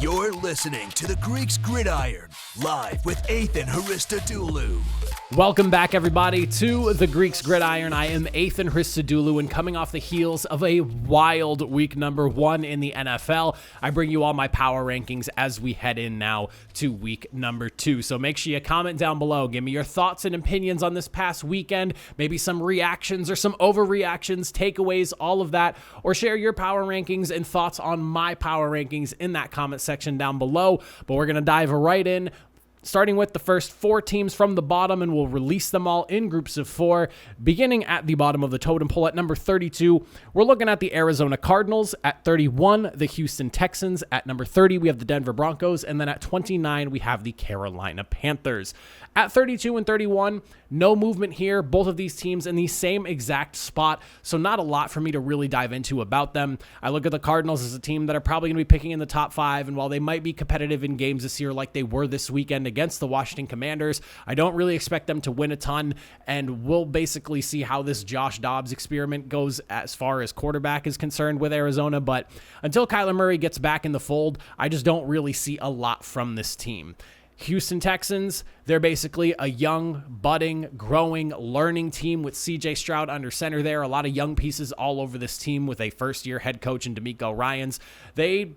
You're listening to the Greeks Gridiron, live with Ethan Hristodoulou. Welcome back, everybody, to the Greeks Gridiron. I am Ethan Hristodoulou, and coming off the heels of a wild week number 1 in the NFL, I bring you all my power rankings as we head in now to week number 2. So make sure you comment down below. Give me your thoughts and opinions on this past weekend, maybe some reactions or some overreactions, takeaways, all of that, or share your power rankings and thoughts on my power rankings in that comment section down below. But we're going to dive right in, starting with the first 4 teams from the bottom, and we'll release them all in groups of 4. Beginning at the bottom of the totem pole at number 32, we're looking at the Arizona Cardinals. At 31, the Houston Texans. At number 30, we have the Denver Broncos. And then at 29, we have the Carolina Panthers. At 32 and 31, no movement here. Both of these teams in the same exact spot, so not a lot for me to really dive into about them. I look at the Cardinals as a team that are probably going to be picking in the top 5, and while they might be competitive in games this year like they were this weekend against the Washington Commanders, I don't really expect them to win a ton, and we'll basically see how this Josh Dobbs experiment goes as far as quarterback is concerned with Arizona. But until Kyler Murray gets back in the fold, I just don't really see a lot from this team. Houston Texans, they're basically a young, budding, growing, learning team with CJ Stroud under center there. A lot of young pieces all over this team with a first-year head coach in D'Amico Ryans. They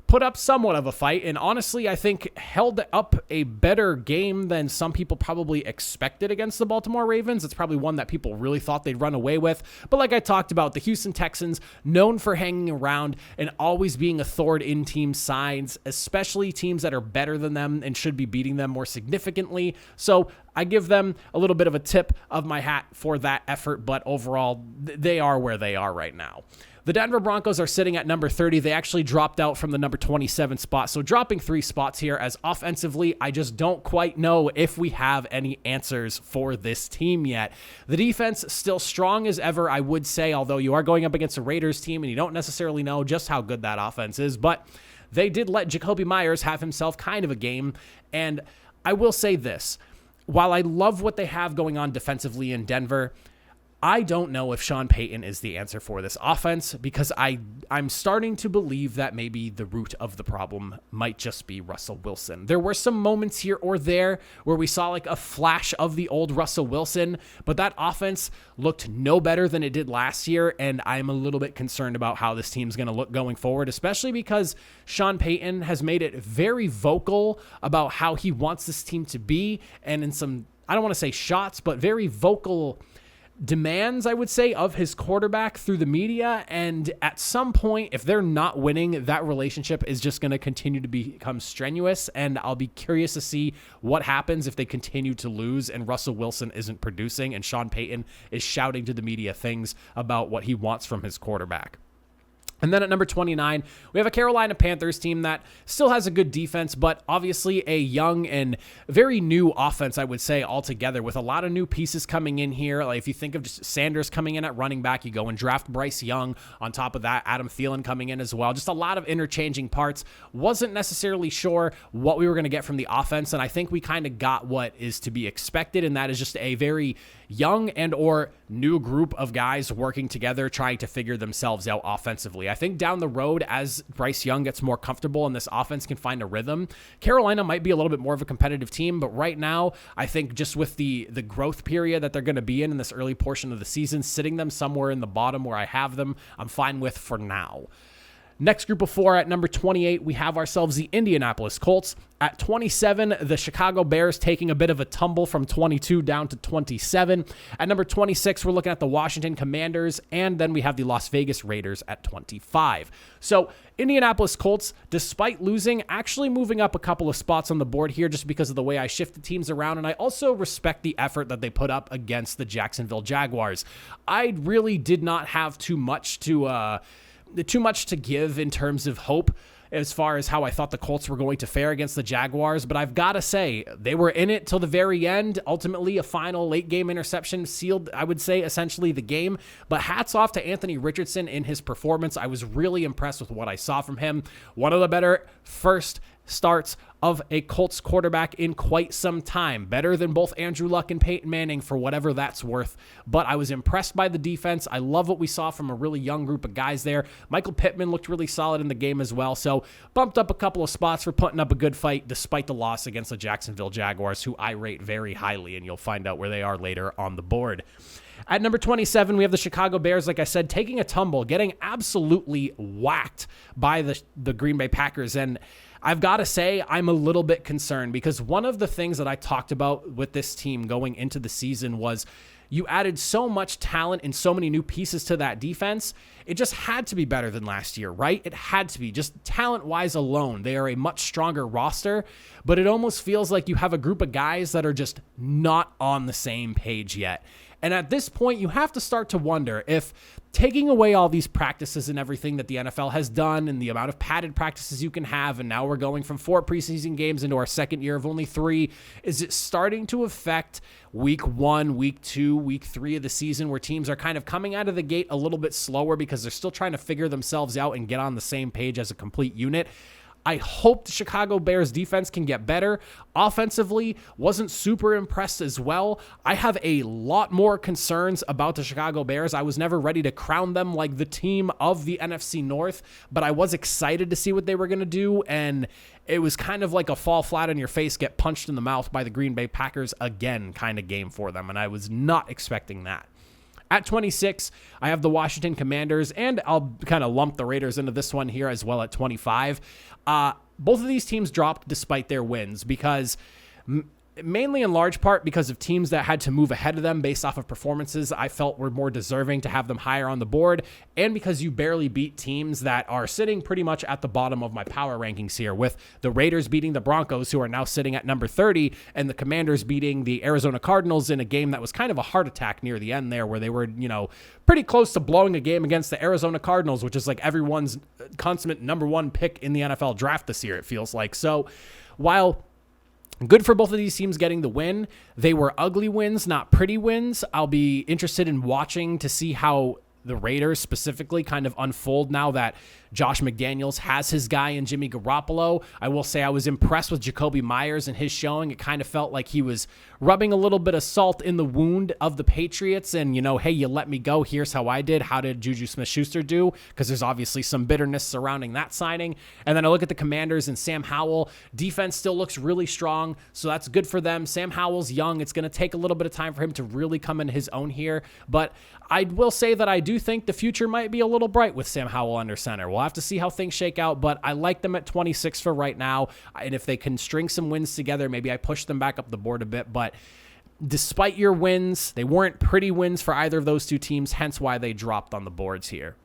put up somewhat of a fight, and honestly, I think held up a better game than some people probably expected against the Baltimore Ravens. It's probably one that people really thought they'd run away with. But like I talked about, the Houston Texans, known for hanging around and always being a thorn in team sides, especially teams that are better than them and should be beating them more significantly. So I give them a little bit of a tip of my hat for that effort, but overall, they are where they are right now. The Denver Broncos are sitting at number 30. They actually dropped out from the number 27 spot, so dropping 3 spots here, as offensively, I just don't quite know if we have any answers for this team yet. The defense still strong as ever, I would say, although you are going up against a Raiders team and you don't necessarily know just how good that offense is, but they did let Jacoby Myers have himself kind of a game, and I will say this. While I love what they have going on defensively in Denver, I don't know if Sean Payton is the answer for this offense, because I'm starting to believe that maybe the root of the problem might just be Russell Wilson. There were some moments here or there where we saw like a flash of the old Russell Wilson, but that offense looked no better than it did last year, and I'm a little bit concerned about how this team's going to look going forward, especially because Sean Payton has made it very vocal about how he wants this team to be, and in some, I don't want to say shots, but very vocal demands, I would say, of his quarterback through the media. And at some point, if they're not winning, that relationship is just going to continue to become strenuous. And I'll be curious to see what happens if they continue to lose and Russell Wilson isn't producing and Sean Payton is shouting to the media things about what he wants from his quarterback. And then at number 29, we have a Carolina Panthers team that still has a good defense, but obviously a young and very new offense, I would say, altogether, with a lot of new pieces coming in here. Like if you think of just Sanders coming in at running back, you go and draft Bryce Young. On top of that, Adam Thielen coming in as well. Just a lot of interchanging parts. Wasn't necessarily sure what we were going to get from the offense, and I think we kind of got what is to be expected, and that is just a very young and or new group of guys working together, trying to figure themselves out offensively. I think down the road, as Bryce Young gets more comfortable and this offense can find a rhythm, Carolina might be a little bit more of a competitive team. But right now, I think just with the growth period that they're going to be in this early portion of the season, sitting them somewhere in the bottom where I have them, I'm fine with for now. Next group of 4 at number 28, we have ourselves the Indianapolis Colts. At 27, the Chicago Bears taking a bit of a tumble from 22 down to 27. At number 26, we're looking at the Washington Commanders, and then we have the Las Vegas Raiders at 25. So Indianapolis Colts, despite losing, actually moving up a couple of spots on the board here just because of the way I shifted teams around, and I also respect the effort that they put up against the Jacksonville Jaguars. I really did not have too much to give in terms of hope as far as how I thought the Colts were going to fare against the Jaguars, but I've got to say, they were in it till the very end. Ultimately, a final late-game interception sealed, I would say, essentially the game, but hats off to Anthony Richardson in his performance. I was really impressed with what I saw from him. One of the better first starts of a Colts quarterback in quite some time. Better than both Andrew Luck and Peyton Manning for whatever that's worth. But I was impressed by the defense. I love what we saw from a really young group of guys there. Michael Pittman looked really solid in the game as well. So bumped up a couple of spots for putting up a good fight despite the loss against the Jacksonville Jaguars, who I rate very highly, and you'll find out where they are later on the board. At number 27, we have the Chicago Bears, like I said, taking a tumble, getting absolutely whacked by the Green Bay Packers. And I've got to say, I'm a little bit concerned because one of the things that I talked about with this team going into the season was you added so much talent and so many new pieces to that defense. It just had to be better than last year, right? It had to be. Just talent-wise alone, they are a much stronger roster, but it almost feels like you have a group of guys that are just not on the same page yet. And at this point, you have to start to wonder if taking away all these practices and everything that the NFL has done and the amount of padded practices you can have, and now we're going from 4 preseason games into our second year of only 3, is it starting to affect week 1, week 2, week 3 of the season where teams are kind of coming out of the gate a little bit slower because they're still trying to figure themselves out and get on the same page as a complete unit? I hope the Chicago Bears defense can get better. Offensively, wasn't super impressed as well. I have a lot more concerns about the Chicago Bears. I was never ready to crown them like the team of the NFC North, but I was excited to see what they were going to do, and it was kind of like a fall flat on your face, get punched in the mouth by the Green Bay Packers again kind of game for them, and I was not expecting that. At 26, I have the Washington Commanders, and I'll kind of lump the Raiders into this one here as well at 25. Both of these teams dropped despite their wins because mainly in large part because of teams that had to move ahead of them based off of performances I felt were more deserving to have them higher on the board, and because you barely beat teams that are sitting pretty much at the bottom of my power rankings here, with the Raiders beating the Broncos, who are now sitting at number 30, and the Commanders beating the Arizona Cardinals in a game that was kind of a heart attack near the end there, where they were, pretty close to blowing a game against the Arizona Cardinals, which is like everyone's consummate number 1 pick in the NFL draft this year, it feels like. So while good for both of these teams getting the win, they were ugly wins, not pretty wins. I'll be interested in watching to see how the Raiders specifically kind of unfold now that Josh McDaniels has his guy in Jimmy Garoppolo. I will say I was impressed with Jacoby Myers and his showing. It kind of felt like he was rubbing a little bit of salt in the wound of the Patriots and, hey, you let me go. Here's how I did. How did Juju Smith-Schuster do? Because there's obviously some bitterness surrounding that signing. And then I look at the Commanders and Sam Howell. Defense still looks really strong, so that's good for them. Sam Howell's young. It's going to take a little bit of time for him to really come into his own here. But I will say that I do think the future might be a little bright with Sam Howell under center. We'll have to see how things shake out, but I like them at 26 for right now. And if they can string some wins together, maybe I push them back up the board a bit. But despite your wins, they weren't pretty wins for either of those two teams, hence why they dropped on the boards here.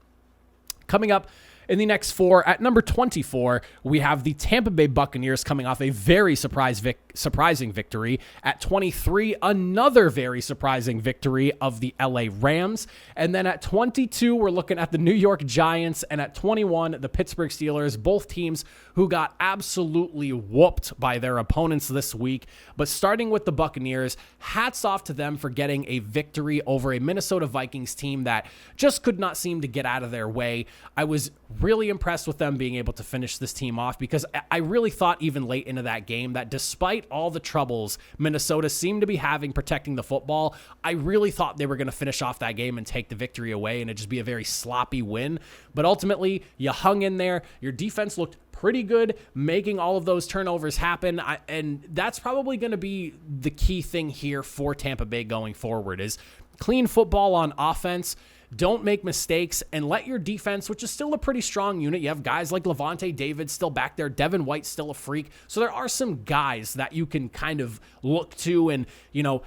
Coming up in the next 4, at number 24, we have the Tampa Bay Buccaneers coming off a very surprising victory. At 23, another very surprising victory of the LA Rams. And then at 22, we're looking at the New York Giants. And at 21, the Pittsburgh Steelers, both teams who got absolutely whooped by their opponents this week. But starting with the Buccaneers, hats off to them for getting a victory over a Minnesota Vikings team that just could not seem to get out of their way. I was really impressed with them being able to finish this team off because I really thought even late into that game that despite all the troubles Minnesota seemed to be having protecting the football, I really thought they were going to finish off that game and take the victory away and it'd just be a very sloppy win. But ultimately, you hung in there. Your defense looked pretty good, making all of those turnovers happen. And that's probably going to be the key thing here for Tampa Bay going forward is clean football on offense. Don't make mistakes and let your defense, which is still a pretty strong unit. You have guys like Levante David still back there. Devin White's still a freak. So there are some guys that you can kind of look to and,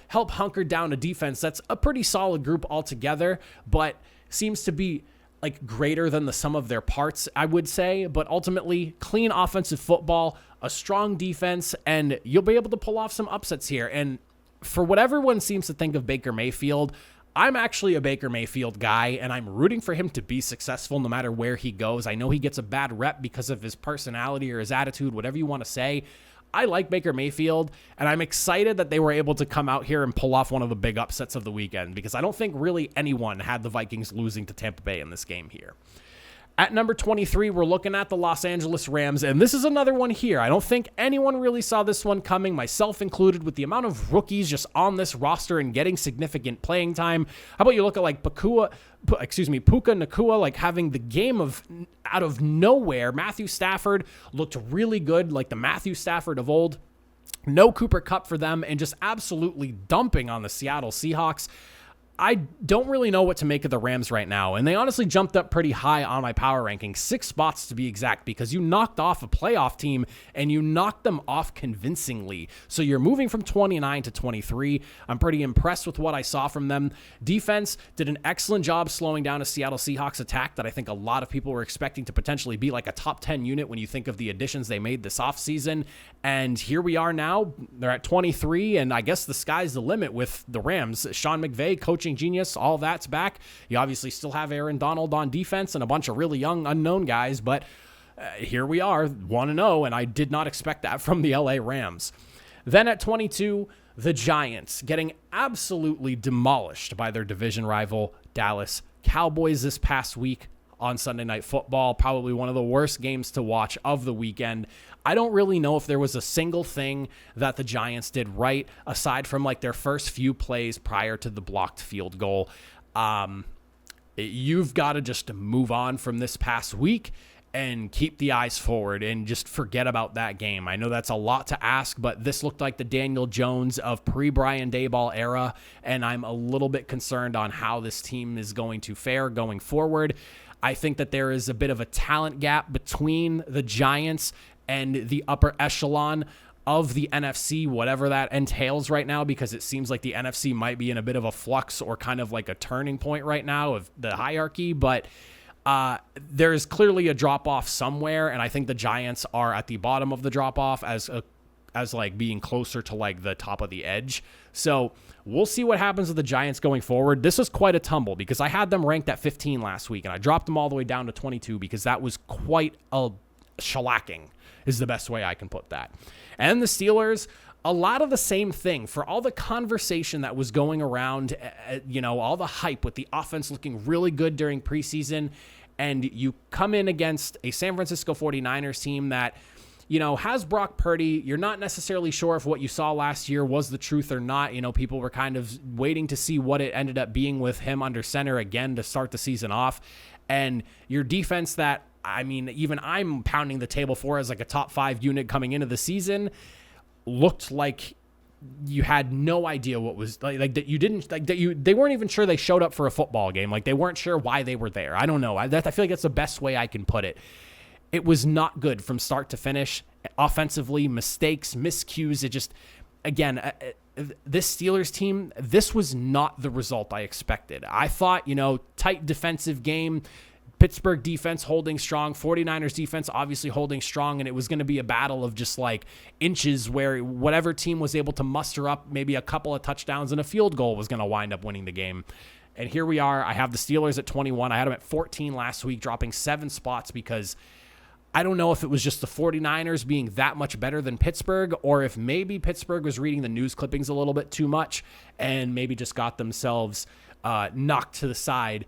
help hunker down a defense that's a pretty solid group altogether, but seems to be like greater than the sum of their parts, I would say. But ultimately, clean offensive football, a strong defense, and you'll be able to pull off some upsets here. And for what everyone seems to think of Baker Mayfield, I'm actually a Baker Mayfield guy, and I'm rooting for him to be successful no matter where he goes. I know he gets a bad rep because of his personality or his attitude, whatever you want to say. I like Baker Mayfield, and I'm excited that they were able to come out here and pull off one of the big upsets of the weekend because I don't think really anyone had the Vikings losing to Tampa Bay in this game here. At number 23, we're looking at the Los Angeles Rams, and this is another one here. I don't think anyone really saw this one coming, myself included, with the amount of rookies just on this roster and getting significant playing time. How about you look at like Puka Nacua, like having the game of out of nowhere. Matthew Stafford looked really good, like the Matthew Stafford of old. No Cooper Kupp for them, and just absolutely dumping on the Seattle Seahawks. I don't really know what to make of the Rams right now, and they honestly jumped up pretty high on my power ranking, 6 spots to be exact, because you knocked off a playoff team, and you knocked them off convincingly. So you're moving from 29 to 23. I'm pretty impressed with what I saw from them. Defense did an excellent job slowing down a Seattle Seahawks attack that I think a lot of people were expecting to potentially be like a top 10 unit when you think of the additions they made this offseason. And here we are now. They're at 23, and I guess the sky's the limit with the Rams. Sean McVay, coaching genius, all that's back. You obviously still have Aaron Donald on defense and a bunch of really young, unknown guys, but here we are, 1-0, and I did not expect that from the LA Rams. Then at 22, the Giants, getting absolutely demolished by their division rival, Dallas Cowboys, this past week on Sunday Night Football. Probably one of the worst games to watch of the weekend. I don't really know if there was a single thing that the Giants did right, aside from like their first few plays prior to the blocked field goal. You've got to just move on from this past week and keep the eyes forward and just forget about that game. I know that's a lot to ask, but this looked like the Daniel Jones of pre-Brian Daboll era, and I'm a little bit concerned on how this team is going to fare going forward. I think that there is a bit of a talent gap between the Giants and the upper echelon of the NFC, whatever that entails right now, because it seems like the NFC might be in a bit of a flux or kind of like a turning point right now of the hierarchy, but there's clearly a drop-off somewhere, and I think the Giants are at the bottom of the drop-off as like being closer to like the top of the edge. So we'll see what happens with the Giants going forward. This was quite a tumble because I had them ranked at 15 last week, and I dropped them all the way down to 22 because that was quite a shellacking, is the best way I can put that. And the Steelers, a lot of the same thing. For all the conversation that was going around, all the hype with the offense looking really good during preseason, and you come in against a San Francisco 49ers team that, has Brock Purdy. You're not necessarily sure if what you saw last year was the truth or not. People were kind of waiting to see what it ended up being with him under center again to start the season off. And your defense that, even I'm pounding the table for as like a top 5 unit coming into the season, looked like you had no idea what was like that. You didn't like that. They weren't even sure they showed up for a football game. Like they weren't sure why they were there. I don't know. I feel like that's the best way I can put it. It was not good from start to finish. Offensively, mistakes, miscues. It just, again, this Steelers team, this was not the result I expected. I thought, tight defensive game, Pittsburgh defense holding strong, 49ers defense obviously holding strong, and it was going to be a battle of just like inches where whatever team was able to muster up maybe a couple of touchdowns and a field goal was going to wind up winning the game. And here we are. I have the Steelers at 21. I had them at 14 last week, dropping 7 spots because I don't know if it was just the 49ers being that much better than Pittsburgh, or if maybe Pittsburgh was reading the news clippings a little bit too much and maybe just got themselves knocked to the side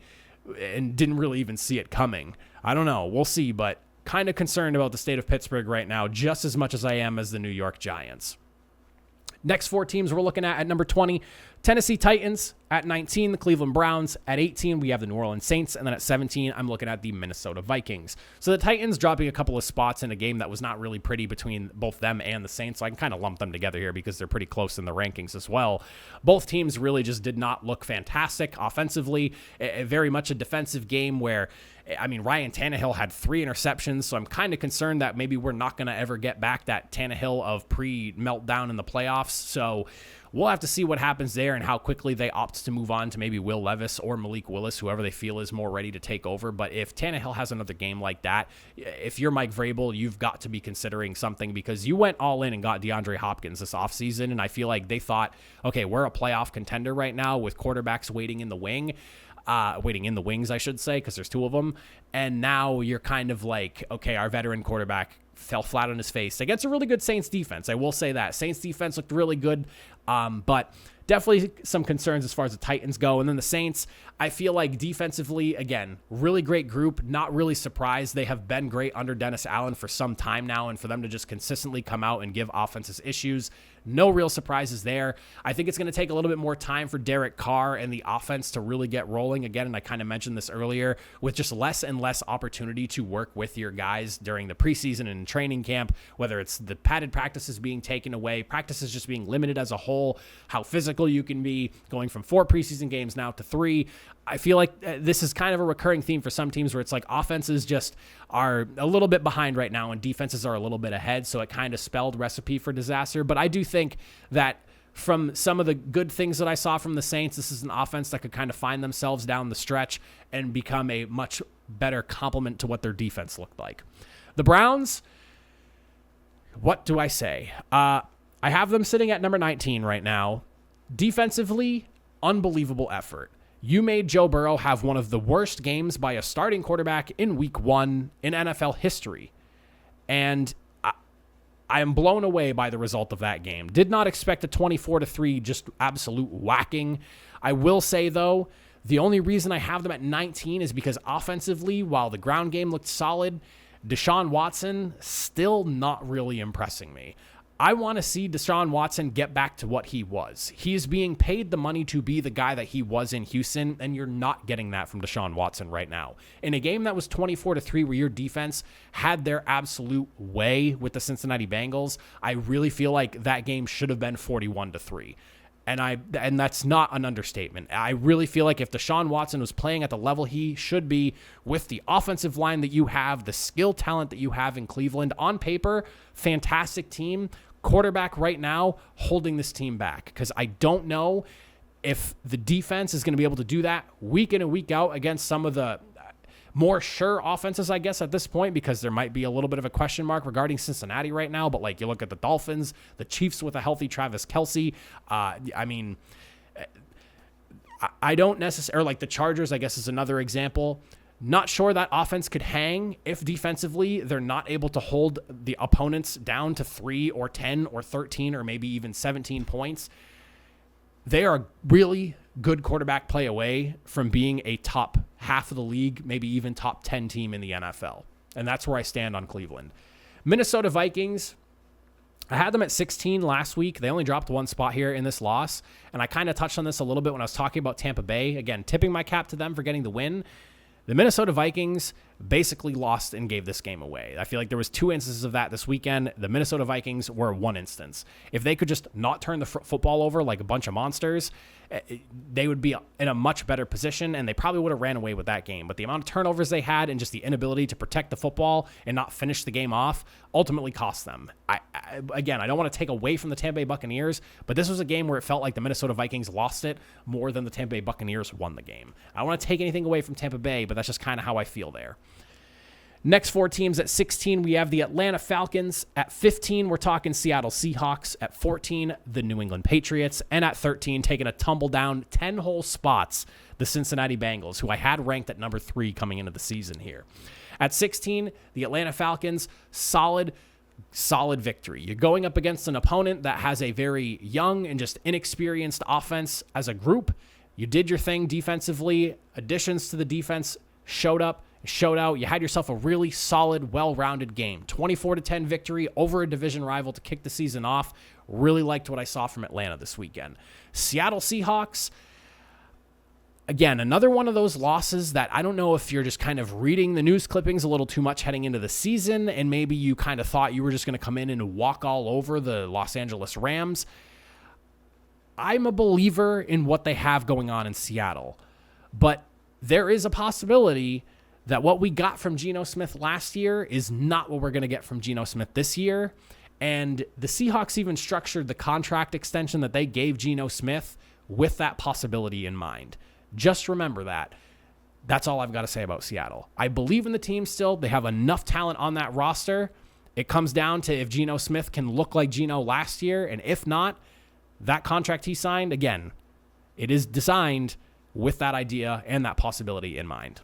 and didn't really even see it coming. I don't know. We'll see, but kind of concerned about the state of Pittsburgh right now, just as much as I am as the New York Giants. Next 4 teams we're looking at number 20, Tennessee Titans. At 19, the Cleveland Browns. At 18, we have the New Orleans Saints. And then at 17, I'm looking at the Minnesota Vikings. So the Titans dropping a couple of spots in a game that was not really pretty between both them and the Saints. So I can kind of lump them together here because they're pretty close in the rankings as well. Both teams really just did not look fantastic offensively. Very much a defensive game where, Ryan Tannehill had 3 interceptions, so I'm kind of concerned that maybe we're not going to ever get back that Tannehill of pre-meltdown in the playoffs. So we'll have to see what happens there and how quickly they opt to move on to maybe Will Levis or Malik Willis, whoever they feel is more ready to take over. But if Tannehill has another game like that, if you're Mike Vrabel, you've got to be considering something because you went all in and got DeAndre Hopkins this offseason, and I feel like they thought, okay, we're a playoff contender right now with quarterbacks waiting in the wings, I should say, because there's 2 of them. And now you're kind of like, okay, our veteran quarterback fell flat on his face against a really good Saints defense. I will say that. Saints defense looked really good, but definitely some concerns as far as the Titans go. And then the Saints, I feel like defensively, again, really great group. Not really surprised. They have been great under Dennis Allen for some time now, and for them to just consistently come out and give offenses issues, no real surprises there. I think it's going to take a little bit more time for Derek Carr and the offense to really get rolling again, and I kind of mentioned this earlier, with just less and less opportunity to work with your guys during the preseason and training camp, whether it's the padded practices being taken away, practices just being limited as a whole, how physical you can be, going from 4 preseason games now to 3. I feel like this is kind of a recurring theme for some teams where it's like offenses just are a little bit behind right now and defenses are a little bit ahead, so it kind of spelled recipe for disaster. But I do think that from some of the good things that I saw from the Saints, this is an offense that could kind of find themselves down the stretch and become a much better complement to what their defense looked like. The Browns, what do I say? I have them sitting at number 19 right now. Defensively, unbelievable effort. You made Joe Burrow have one of the worst games by a starting quarterback in week 1 in NFL history. And I am blown away by the result of that game. Did not expect a 24-3 just absolute whacking. I will say, though, the only reason I have them at 19 is because offensively, while the ground game looked solid, Deshaun Watson still not really impressing me. I want to see Deshaun Watson get back to what he was. He is being paid the money to be the guy that he was in Houston, and you're not getting that from Deshaun Watson right now. In a game that was 24-3, where your defense had their absolute way with the Cincinnati Bengals, I really feel like that game should have been 41-3. And that's not an understatement. I really feel like if Deshaun Watson was playing at the level he should be, with the offensive line that you have, the skill talent that you have in Cleveland, on paper, fantastic team. Quarterback right now holding this team back, because I don't know if the defense is going to be able to do that week in and week out against some of the more sure offenses, I guess, at this point, because there might be a little bit of a question mark regarding Cincinnati right now. But like, you look at the Dolphins, the Chiefs with a healthy Travis Kelce. I don't necessarily, like the Chargers, I guess, is another example. Not sure that offense could hang if defensively they're not able to hold the opponents down to 3 or 10 or 13 or maybe even 17 points. They are a really good quarterback play away from being a top half of the league, maybe even top 10 team in the NFL. And that's where I stand on Cleveland. Minnesota Vikings, I had them at 16 last week. They only dropped 1 spot here in this loss. And I kind of touched on this a little bit when I was talking about Tampa Bay. Again, tipping my cap to them for getting the win. The Minnesota Vikings basically lost and gave this game away. I feel like there was 2 instances of that this weekend. The Minnesota Vikings were 1 instance. If they could just not turn the football over like a bunch of monsters, they would be in a much better position, and they probably would have ran away with that game. But the amount of turnovers they had and just the inability to protect the football and not finish the game off ultimately cost them. Again, I don't want to take away from the Tampa Bay Buccaneers, but this was a game where it felt like the Minnesota Vikings lost it more than the Tampa Bay Buccaneers won the game. I don't want to take anything away from Tampa Bay, but that's just kind of how I feel there. Next 4 teams at 16, we have the Atlanta Falcons. At 15, we're talking Seattle Seahawks. At 14, the New England Patriots. And at 13, taking a tumble down 10 whole spots, the Cincinnati Bengals, who I had ranked at number 3 coming into the season here. At 16, the Atlanta Falcons, solid victory. You're going up against an opponent that has a very young and just inexperienced offense as a group. You did your thing defensively. Additions to the defense showed up. Showed out. You had yourself a really solid, well-rounded game. 24-10 victory over a division rival to kick the season off. Really liked what I saw from Atlanta this weekend. Seattle Seahawks, again, another one of those losses that I don't know if you're just kind of reading the news clippings a little too much heading into the season, and maybe you kind of thought you were just going to come in and walk all over the Los Angeles Rams. I'm a believer in what they have going on in Seattle, but there is a possibility that what we got from Geno Smith last year is not what we're going to get from Geno Smith this year. And the Seahawks even structured the contract extension that they gave Geno Smith with that possibility in mind. Just remember that. That's all I've got to say about Seattle. I believe in the team still. They have enough talent on that roster. It comes down to if Geno Smith can look like Geno last year, and if not, that contract he signed, again, it is designed with that idea and that possibility in mind.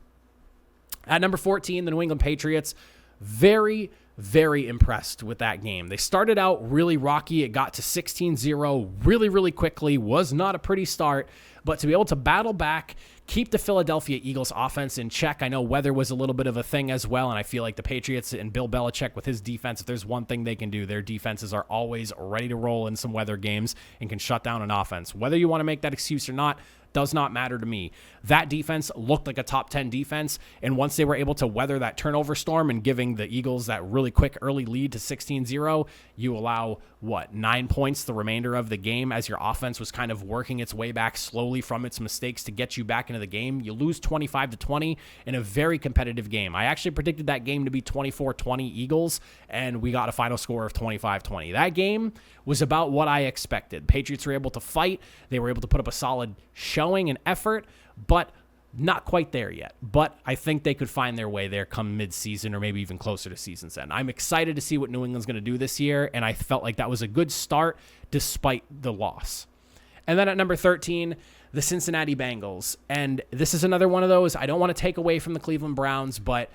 At number 14, the New England Patriots, very, very impressed with that game. They started out really rocky. It got to 16-0 really, really quickly. Was not a pretty start, but to be able to battle back, keep the Philadelphia Eagles offense in check. I know weather was a little bit of a thing as well, and I feel like the Patriots and Bill Belichick with his defense, if there's one thing they can do, their defenses are always ready to roll in some weather games and can shut down an offense. Whether you want to make that excuse or not, does not matter to me. That defense looked like a top 10 defense, and once they were able to weather that turnover storm and giving the Eagles that really quick early lead to 16-0, you allow, 9 points the remainder of the game as your offense was kind of working its way back slowly from its mistakes to get you back into the game. You lose 25-20 in a very competitive game. I actually predicted that game to be 24-20 Eagles, and we got a final score of 25-20. That game was about what I expected. Patriots were able to fight. They were able to put up a solid showing and effort, but not quite there yet. But I think they could find their way there come mid-season or maybe even closer to season's end. I'm excited to see what New England's going to do this year, and I felt like that was a good start despite the loss. And then at number 13, the Cincinnati Bengals. And this is another one of those, I don't want to take away from the Cleveland Browns, but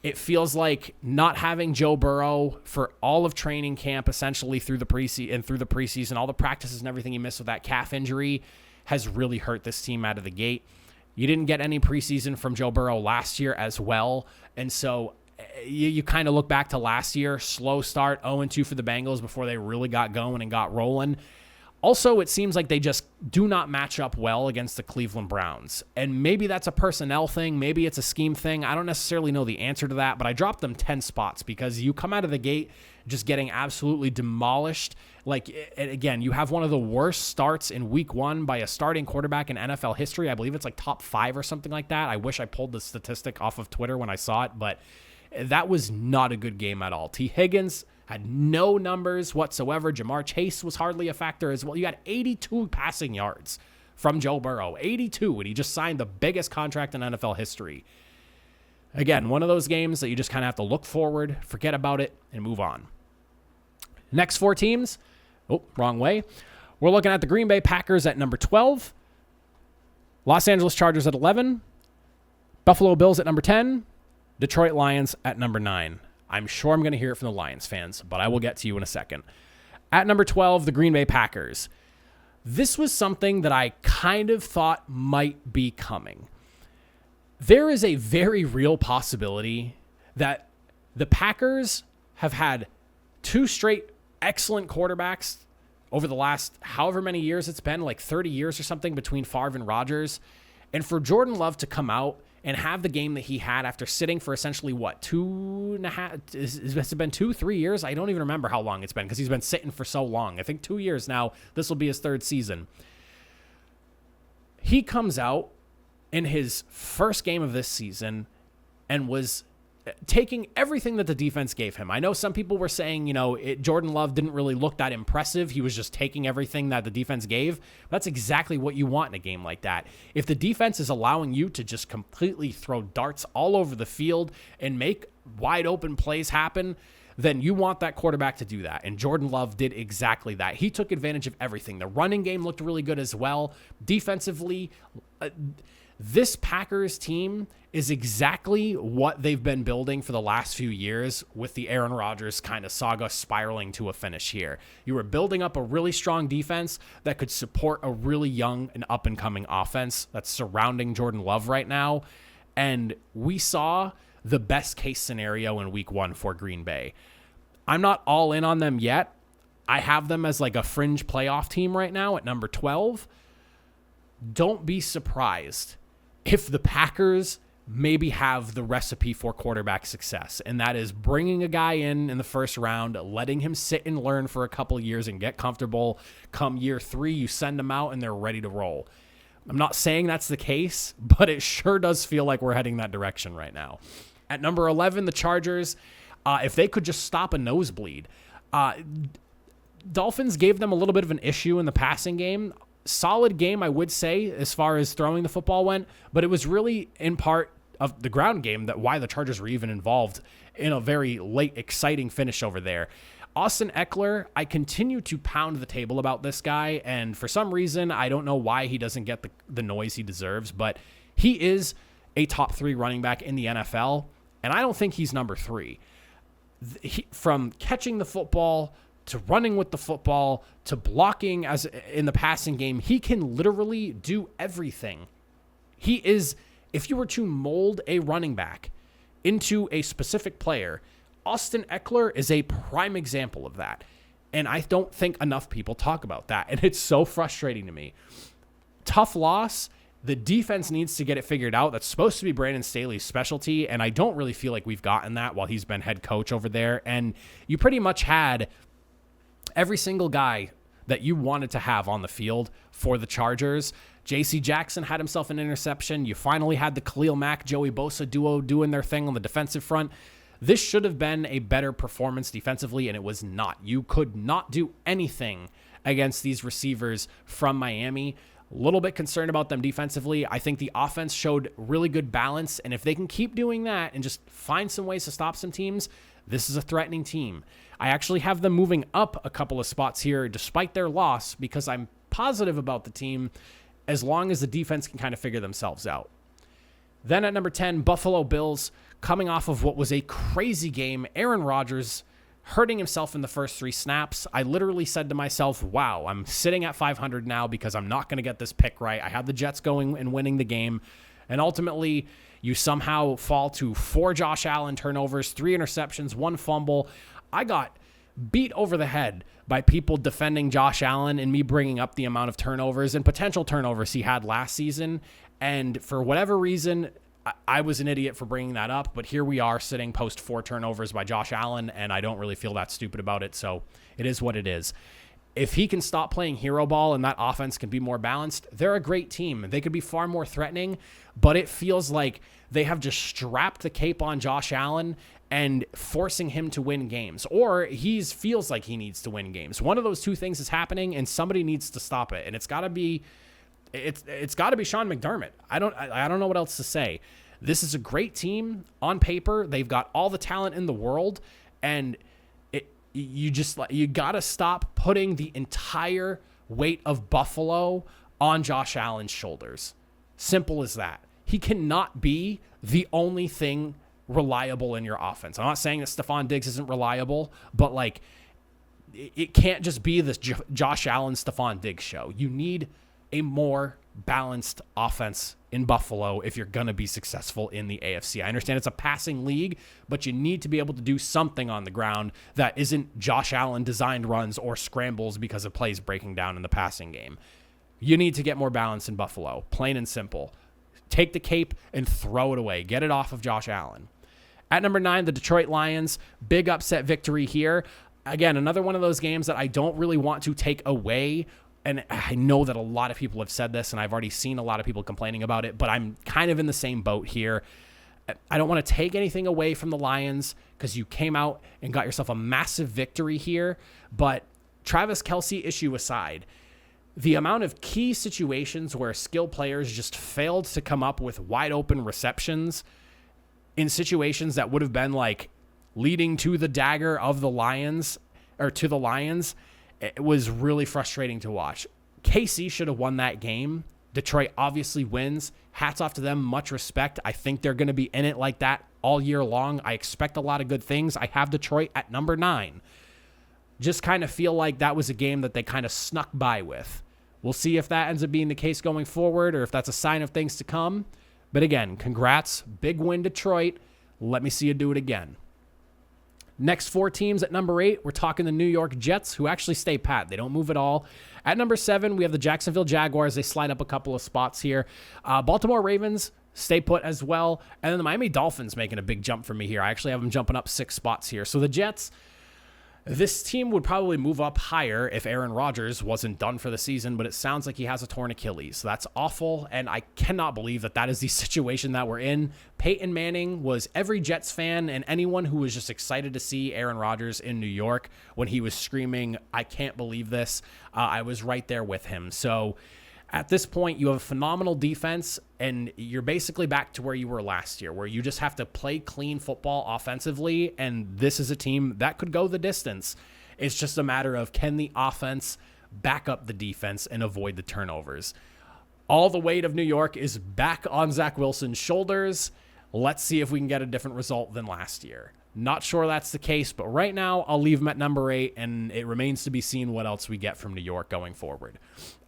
it feels like not having Joe Burrow for all of training camp, essentially through the preseason, all the practices and everything he missed with that calf injury has really hurt this team out of the gate. You didn't get any preseason from Joe Burrow last year as well. And so you kind of look back to last year, slow start, 0-2 for the Bengals before they really got going and got rolling. Also, it seems like they just do not match up well against the Cleveland Browns. And maybe that's a personnel thing. Maybe it's a scheme thing. I don't necessarily know the answer to that, but I dropped them 10 spots because you come out of the gate just getting absolutely demolished. Like, again, you have one of the worst starts in week one by a starting quarterback in NFL history. I believe it's like top 5 or something like that. I wish I pulled the statistic off of Twitter when I saw it, but that was not a good game at all. T. Higgins had no numbers whatsoever. Jamar Chase was hardly a factor as well. You had 82 passing yards from Joe Burrow. 82, and he just signed the biggest contract in NFL history. Again, one of those games that you just kind of have to look forward, forget about it, and move on. Next 4 teams. Oh, wrong way. We're looking at the Green Bay Packers at number 12. Los Angeles Chargers at 11. Buffalo Bills at number 10. Detroit Lions at number 9. I'm sure I'm going to hear it from the Lions fans, but I will get to you in a second. At number 12, the Green Bay Packers. This was something that I kind of thought might be coming. There is a very real possibility that the Packers have had 2 straight excellent quarterbacks over the last however many years it's been, like 30 years or something between Favre and Rodgers. And for Jordan Love to come out and have the game that he had after sitting for essentially, 2.5, has it been 2-3 years? I don't even remember how long it's been because he's been sitting for so long. I think 2 years now. This will be his 3rd season. He comes out in his first game of this season and was taking everything that the defense gave him. I know some people were saying, Jordan Love didn't really look that impressive. He was just taking everything that the defense gave. That's exactly what you want in a game like that. If the defense is allowing you to just completely throw darts all over the field and make wide open plays happen, then you want that quarterback to do that. And Jordan Love did exactly that. He took advantage of everything. The running game looked really good as well. Defensively, this Packers team is exactly what they've been building for the last few years with the Aaron Rodgers kind of saga spiraling to a finish here. You were building up a really strong defense that could support a really young and up-and-coming offense that's surrounding Jordan Love right now. And we saw the best-case scenario in week 1 for Green Bay. I'm not all in on them yet. I have them as like a fringe playoff team right now at number 12. Don't be surprised if the Packers maybe have the recipe for quarterback success, and that is bringing a guy in the first round, letting him sit and learn for a couple of years and get comfortable. Come year 3, you send them out and they're ready to roll. I'm not saying that's the case, but it sure does feel like we're heading that direction right now. At number 11, the Chargers, if they could just stop a nosebleed. Dolphins gave them a little bit of an issue in the passing game. Solid game, I would say, as far as throwing the football went, but it was really in part of the ground game that why the Chargers were even involved in a very late, exciting finish over there. Austin Eckler, I continue to pound the table about this guy, and for some reason, I don't know why he doesn't get the noise he deserves, but he is a top 3 running back in the NFL, and I don't think he's number 3. from catching the football to running with the football to blocking as in the passing game, he can literally do everything. He is, if you were to mold a running back into a specific player, Austin Eckler is a prime example of that. And I don't think enough people talk about that. And it's so frustrating to me. Tough loss. The defense needs to get it figured out. That's supposed to be Brandon Staley's specialty, and I don't really feel like we've gotten that while he's been head coach over there. And you pretty much had every single guy that you wanted to have on the field for the Chargers. J.C. Jackson had himself an interception. You finally had the Khalil Mack, Joey Bosa duo doing their thing on the defensive front. This should have been a better performance defensively, and it was not. You could not do anything against these receivers from Miami. A little bit concerned about them defensively. I think the offense showed really good balance, and if they can keep doing that and just find some ways to stop some teams, this is a threatening team. I actually have them moving up a couple of spots here despite their loss because I'm positive about the team as long as the defense can kind of figure themselves out. Then at number 10, Buffalo Bills, coming off of what was a crazy game. Aaron Rodgers hurting himself in the first 3 snaps. I literally said to myself, wow, I'm sitting at 500 now because I'm not going to get this pick right. I had the Jets going and winning the game. And ultimately, you somehow fall to 4 Josh Allen turnovers, 3 interceptions, 1 fumble. I got beat over the head by people defending Josh Allen and me bringing up the amount of turnovers and potential turnovers he had last season. And for whatever reason, I was an idiot for bringing that up, but here we are sitting post 4 turnovers by Josh Allen, and I don't really feel that stupid about it, so it is what it is. If he can stop playing hero ball and that offense can be more balanced, they're a great team. They could be far more threatening, but it feels like they have just strapped the cape on Josh Allen and forcing him to win games, or he feels like he needs to win games. One of those two things is happening, and somebody needs to stop it, and it's got to be Sean McDermott. I don't know what else to say. This is a great team on paper. They've got all the talent in the world, and you got to stop putting the entire weight of Buffalo on Josh Allen's shoulders. Simple as that. He cannot be the only thing reliable in your offense. I'm not saying that Stephon Diggs isn't reliable, but like it can't just be this Josh Allen, Stephon Diggs show. You need a more balanced offense in Buffalo if you're going to be successful in the AFC. I understand it's a passing league, but you need to be able to do something on the ground that isn't Josh Allen designed runs or scrambles because of plays breaking down in the passing game. You need to get more balance in Buffalo, plain and simple. Take the cape and throw it away. Get it off of Josh Allen. At number 9, the Detroit Lions, big upset victory here. Again, another one of those games that I don't really want to take away. And I know that a lot of people have said this, and I've already seen a lot of people complaining about it, but I'm kind of in the same boat here. I don't want to take anything away from the Lions because you came out and got yourself a massive victory here. But Travis Kelce issue aside, the amount of key situations where skill players just failed to come up with wide open receptions in situations that would have been like leading to the dagger of the Lions or to the Lions, it was really frustrating to watch. KC should have won that game. Detroit obviously wins. Hats off to them. Much respect. I think they're going to be in it like that all year long. I expect a lot of good things. I have Detroit at number 9. Just kind of feel like that was a game that they kind of snuck by with. We'll see if that ends up being the case going forward or if that's a sign of things to come. But again, congrats. Big win, Detroit. Let me see you do it again. Next 4 teams at number 8, we're talking the New York Jets, who actually stay pat. They don't move at all. At number 7, we have the Jacksonville Jaguars. They slide up a couple of spots here. Baltimore Ravens stay put as well. And then the Miami Dolphins making a big jump for me here. I actually have them jumping up 6 spots here. So the Jets, this team would probably move up higher if Aaron Rodgers wasn't done for the season, but it sounds like he has a torn Achilles. So that's awful, and I cannot believe that that is the situation that we're in. Peyton Manning was every Jets fan and anyone who was just excited to see Aaron Rodgers in New York when he was screaming, "I can't believe this." I was right there with him. So at this point, you have a phenomenal defense, and you're basically back to where you were last year, where you just have to play clean football offensively, and this is a team that could go the distance. It's just a matter of can the offense back up the defense and avoid the turnovers. All the weight of New York is back on Zach Wilson's shoulders. Let's see if we can get a different result than last year. Not sure that's the case, but right now I'll leave them at number 8, and it remains to be seen what else we get from New York going forward.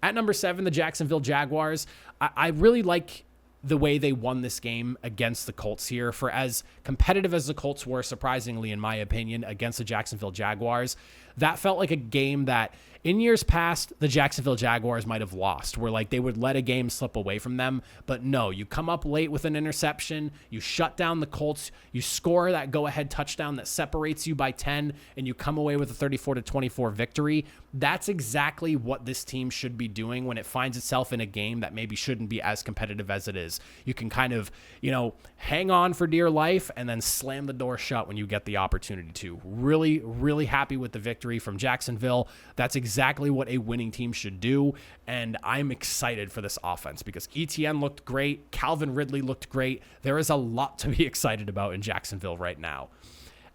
At number 7, the Jacksonville Jaguars. I really like the way they won this game against the Colts here. For as competitive as the Colts were, surprisingly, in my opinion, against the Jacksonville Jaguars, that felt like a game that in years past, the Jacksonville Jaguars might have lost, where like they would let a game slip away from them. But no, you come up late with an interception, you shut down the Colts, you score that go-ahead touchdown that separates you by 10, and you come away with a 34-24 victory. That's exactly what this team should be doing when it finds itself in a game that maybe shouldn't be as competitive as it is. You can kind of, hang on for dear life and then slam the door shut when you get the opportunity to. Really, really happy with the victory from Jacksonville. That's exactly what a winning team should do, and I'm excited for this offense because ETN looked great. Calvin Ridley looked great. There is a lot to be excited about in Jacksonville right now.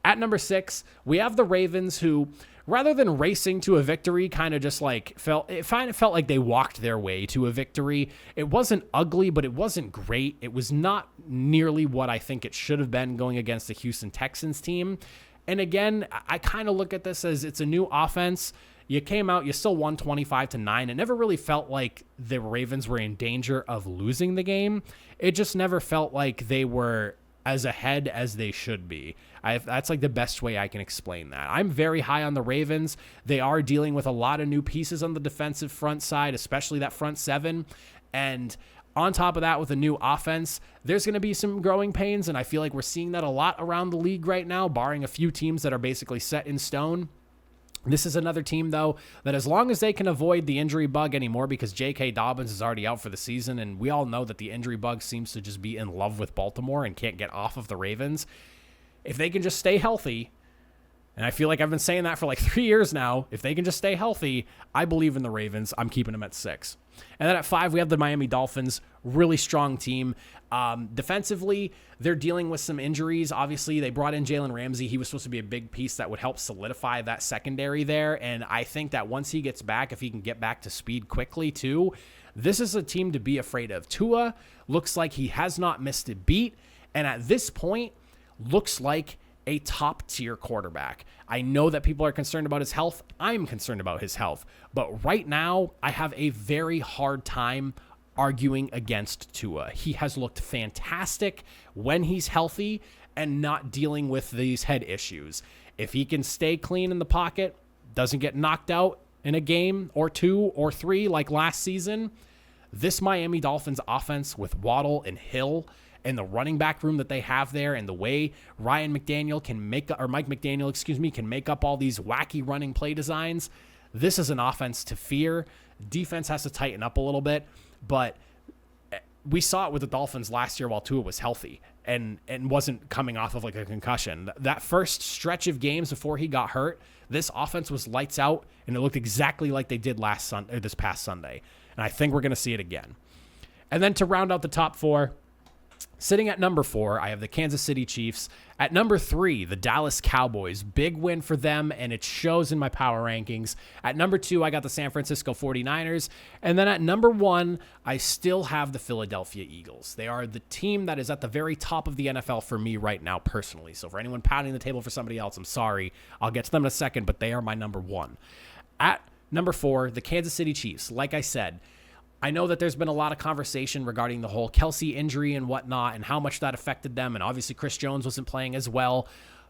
At number 6, we have the Ravens, who, rather than racing to a victory, kind of just like felt like they walked their way to a victory. It wasn't ugly, but it wasn't great. It was not nearly what I think it should have been going against the Houston Texans team. And again, I kind of look at this as it's a new offense. You came out, you still won 25-9. It never really felt like the Ravens were in danger of losing the game. It just never felt like they were as ahead as they should be. That's like the best way I can explain that. I'm very high on the Ravens. They are dealing with a lot of new pieces on the defensive front side, especially that front seven. And on top of that, with a new offense, there's going to be some growing pains, and I feel like we're seeing that a lot around the league right now, barring a few teams that are basically set in stone. This is another team, though, that as long as they can avoid the injury bug anymore, because J.K. Dobbins is already out for the season, and we all know that the injury bug seems to just be in love with Baltimore and can't get off of the Ravens. If they can just stay healthy, and I feel like I've been saying that for like 3 years now, if they can just stay healthy, I believe in the Ravens. I'm keeping them at 6. And then at 5, we have the Miami Dolphins, really strong team. Defensively, they're dealing with some injuries. Obviously, they brought in Jalen Ramsey. He was supposed to be a big piece that would help solidify that secondary there. And I think that once he gets back, if he can get back to speed quickly too, this is a team to be afraid of. Tua looks like he has not missed a beat. And at this point, looks like a top-tier quarterback. I know that people are concerned about his health. I'm concerned about his health. But right now, I have a very hard time arguing against Tua. He has looked fantastic when he's healthy and not dealing with these head issues. If he can stay clean in the pocket, doesn't get knocked out in a game or 2 or 3 like last season, this Miami Dolphins offense with Waddle and Hill and the running back room that they have there and the way Mike McDaniel, can make up all these wacky running play designs, this is an offense to fear. Defense has to tighten up a little bit, but we saw it with the Dolphins last year while Tua was healthy and wasn't coming off of like a concussion. That first stretch of games before he got hurt, this offense was lights out, and it looked exactly like they did this past Sunday. And I think we're going to see it again. And then to round out the top 4, sitting at number 4, I have the Kansas City Chiefs. At number 3, the Dallas Cowboys. Big win for them, and it shows in my power rankings. At number 2, I got the San Francisco 49ers. And then at number 1, I still have the Philadelphia Eagles. They are the team that is at the very top of the NFL for me right now personally. So for anyone pounding the table for somebody else, I'm sorry. I'll get to them in a second, but they are my number 1. At number 4, the Kansas City Chiefs. Like I said, I know that there's been a lot of conversation regarding the whole Kelsey injury and whatnot and how much that affected them. And obviously Chris Jones wasn't playing as well.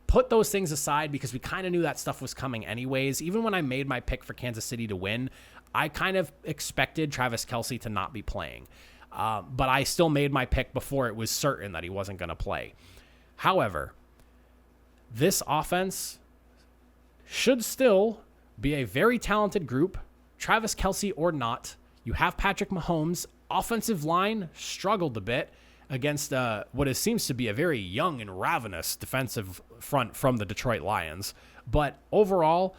Put those things aside because we kind of knew that stuff was coming anyways. Even when I made my pick for Kansas City to win, I kind of expected Travis Kelsey to not be playing. But I still made my pick before it was certain that he wasn't going to play. However, this offense should still be a very talented group, Travis Kelsey or not. You have Patrick Mahomes. Offensive line struggled a bit against what seems to be a very young and ravenous defensive front from the Detroit Lions. But overall,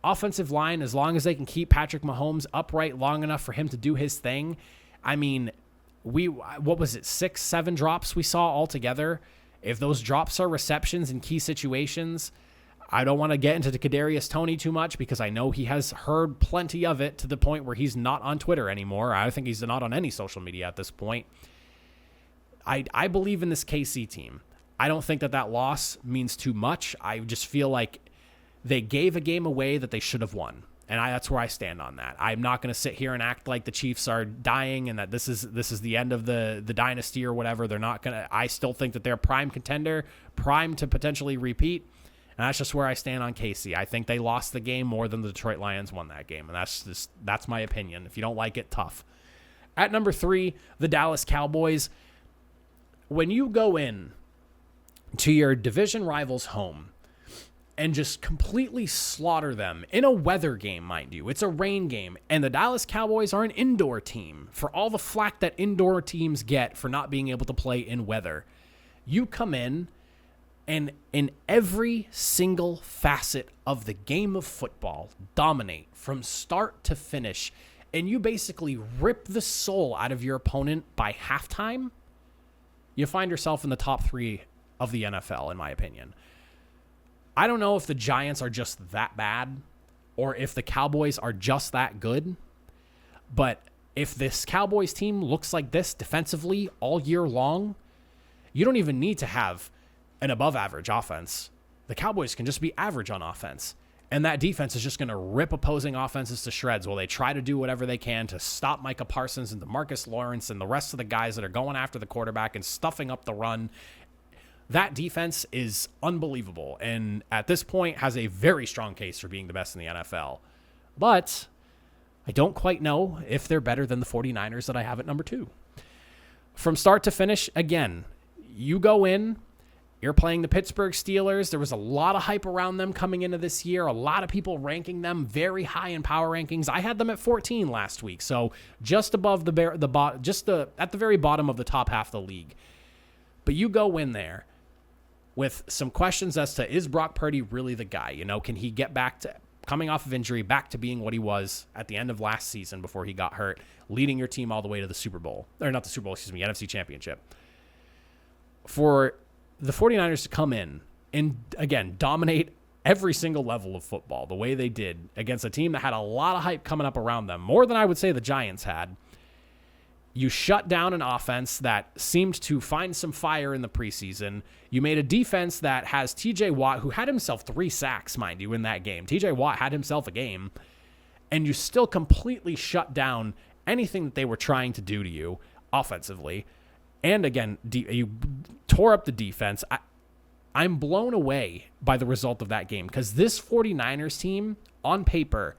offensive line, as long as they can keep Patrick Mahomes upright long enough for him to do his thing, I mean, 6, 7 drops we saw altogether. If those drops are receptions in key situations, I don't want to get into the Kadarius Toney too much because I know he has heard plenty of it to the point where he's not on Twitter anymore. I think he's not on any social media at this point. I believe in this KC team. I don't think that loss means too much. I just feel like they gave a game away that they should have won. And that's where I stand on that. I'm not going to sit here and act like the Chiefs are dying and that this is the end of the dynasty or whatever. They're not going to. I still think that they're prime contender, prime to potentially repeat. And that's just where I stand on KC. I think they lost the game more than the Detroit Lions won that game. And that's my opinion. If you don't like it, tough. At number 3, the Dallas Cowboys. When you go in to your division rival's home and just completely slaughter them in a weather game, mind you. It's a rain game, and the Dallas Cowboys are an indoor team. For all the flack that indoor teams get for not being able to play in weather, you come in and in every single facet of the game of football, dominate from start to finish, and you basically rip the soul out of your opponent by halftime, you find yourself in the top 3 of the NFL, in my opinion. I don't know if the Giants are just that bad or if the Cowboys are just that good, but if this Cowboys team looks like this defensively all year long, you don't even need to have an above average offense. The Cowboys can just be average on offense, and that defense is just going to rip opposing offenses to shreds while they try to do whatever they can to stop Micah Parsons and DeMarcus Lawrence and the rest of the guys that are going after the quarterback and stuffing up the run. That defense is unbelievable, and at this point has a very strong case for being the best in the NFL. But I don't quite know if they're better than the 49ers that I have at number 2. From start to finish, again, you go in, you're playing the Pittsburgh Steelers. There was a lot of hype around them coming into this year, a lot of people ranking them very high in power rankings. I had them at 14 last week, so just above at the very bottom of the top half of the league. But you go in there with some questions as to, is Brock Purdy really the guy? You know, can he get back to coming off of injury, back to being what he was at the end of last season before he got hurt, leading your team all the way to the Super Bowl, or not the Super Bowl, NFC Championship. For the 49ers to come in and, again, dominate every single level of football the way they did against a team that had a lot of hype coming up around them, more than I would say the Giants had. You shut down an offense that seemed to find some fire in the preseason. You made a defense that has TJ Watt, who had himself 3 sacks, mind you, in that game. TJ Watt had himself a game. And you still completely shut down anything that they were trying to do to you offensively. And again, you tore up the defense. I'm blown away by the result of that game because this 49ers team, on paper,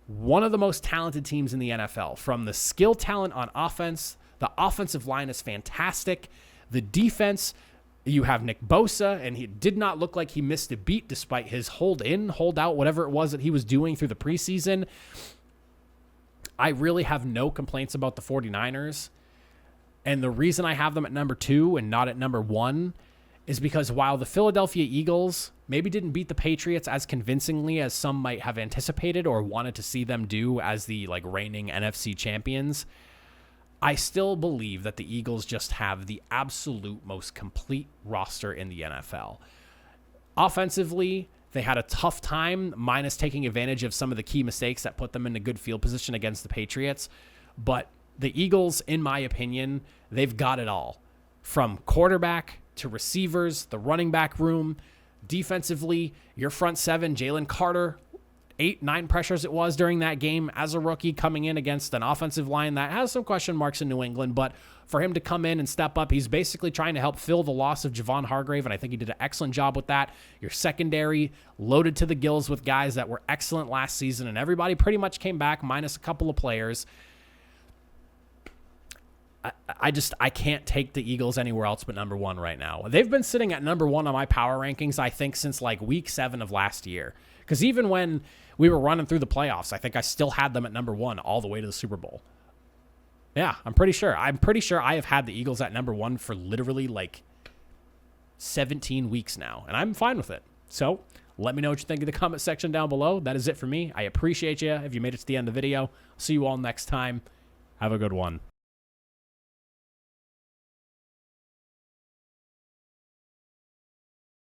one of the most talented teams in the NFL. From the skill talent on offense, the offensive line is fantastic. The defense, you have Nick Bosa, and he did not look like he missed a beat despite his hold out, whatever it was that he was doing through the preseason. I really have no complaints about the 49ers. And the reason I have them at number 2 and not at number 1 is because while the Philadelphia Eagles maybe didn't beat the Patriots as convincingly as some might have anticipated or wanted to see them do as the reigning NFC champions, I still believe that the Eagles just have the absolute most complete roster in the NFL. Offensively, they had a tough time, minus taking advantage of some of the key mistakes that put them in a good field position against the Patriots. But the Eagles, in my opinion, they've got it all. From quarterback to receivers, the running back room, defensively, your front 7, Jalen Carter, 8-9 pressures it was during that game as a rookie coming in against an offensive line that has some question marks in New England, but for him to come in and step up, he's basically trying to help fill the loss of Javon Hargrave, and I think he did an excellent job with that. Your secondary loaded to the gills with guys that were excellent last season, and everybody pretty much came back minus a couple of players. I can't take the Eagles anywhere else but number 1 right now. They've been sitting at number 1 on my power rankings, I think, since week 7 of last year. Because even when we were running through the playoffs, I think I still had them at number 1 all the way to the Super Bowl. Yeah, I'm pretty sure. I'm pretty sure I have had the Eagles at number 1 for literally 17 weeks now, and I'm fine with it. So let me know what you think in the comment section down below. That is it for me. I appreciate you if you made it to the end of the video. See you all next time. Have a good one.